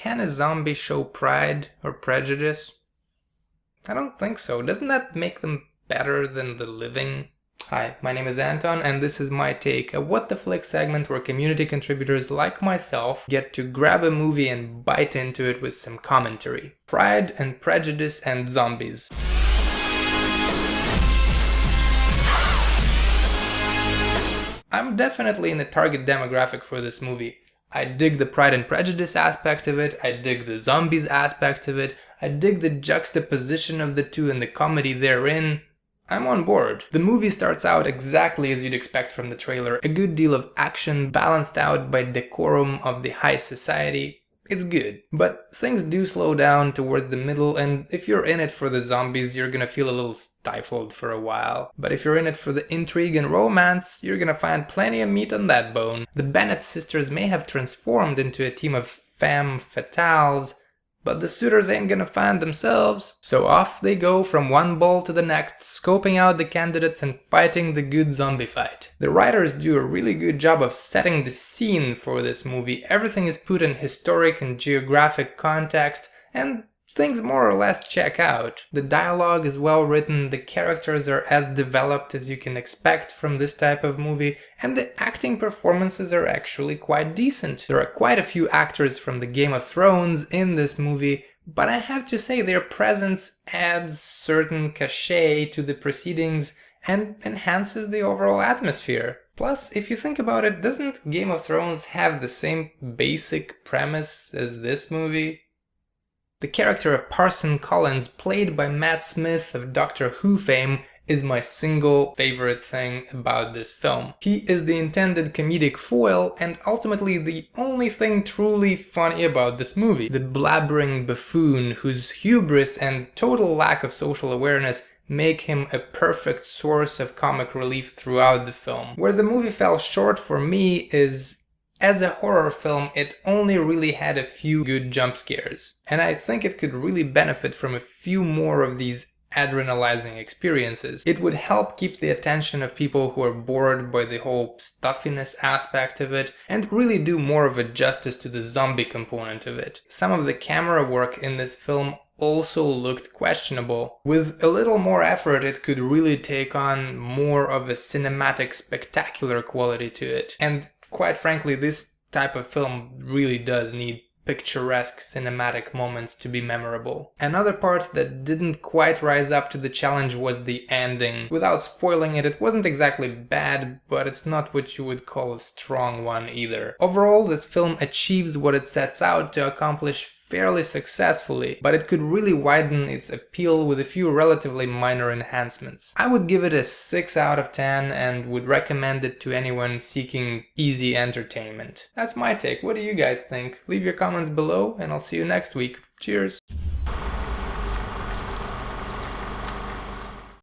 can a zombie show pride or prejudice? I don't think so. Doesn't that make them better than the living? Hi, my name is Anton, and this is my take, a What the Flick segment where community contributors like myself get to grab a movie and bite into it with some commentary. Pride and Prejudice and Zombies. I'm definitely in the target demographic for this movie. I dig the Pride and Prejudice aspect of it, I dig the zombies aspect of it, I dig the juxtaposition of the two and the comedy therein. I'm on board. The movie starts out exactly as you'd expect from the trailer. A good deal of action balanced out by decorum of the high society. It's good. But things do slow down towards the middle, and if you're in it for the zombies, you're gonna feel a little stifled for a while. But if you're in it for the intrigue and romance, you're gonna find plenty of meat on that bone. The Bennet sisters may have transformed into a team of femme fatales, but the suitors ain't gonna find themselves. So off they go from one ball to the next, scoping out the candidates and fighting the good zombie fight. The writers do a really good job of setting the scene for this movie. Everything is put in historic and geographic context, and things more or less check out. The dialogue is well written, the characters are as developed as you can expect from this type of movie, and the acting performances are actually quite decent. There are quite a few actors from the Game of Thrones in this movie, but I have to say their presence adds certain cachet to the proceedings and enhances the overall atmosphere. Plus, if you think about it, doesn't Game of Thrones have the same basic premise as this movie? The character of Parson Collins, played by Matt Smith of Doctor Who fame, is my single favorite thing about this film. He is the intended comedic foil and ultimately the only thing truly funny about this movie. The blabbering buffoon whose hubris and total lack of social awareness make him a perfect source of comic relief throughout the film. Where the movie fell short for me is, as a horror film, it only really had a few good jump scares, and I think it could really benefit from a few more of these adrenalizing experiences. It would help keep the attention of people who are bored by the whole stuffiness aspect of it, and really do more of a justice to the zombie component of it. Some of the camera work in this film also looked questionable. With a little more effort, it could really take on more of a cinematic, spectacular quality to it. And quite frankly, this type of film really does need picturesque cinematic moments to be memorable. Another part that didn't quite rise up to the challenge was the ending. Without spoiling it, it wasn't exactly bad, but it's not what you would call a strong one either. Overall, this film achieves what it sets out to accomplish fairly successfully, but it could really widen its appeal with a few relatively minor enhancements. I would give it a 6 out of 10 and would recommend it to anyone seeking easy entertainment. That's my take. What do you guys think? Leave your comments below and I'll see you next week. Cheers!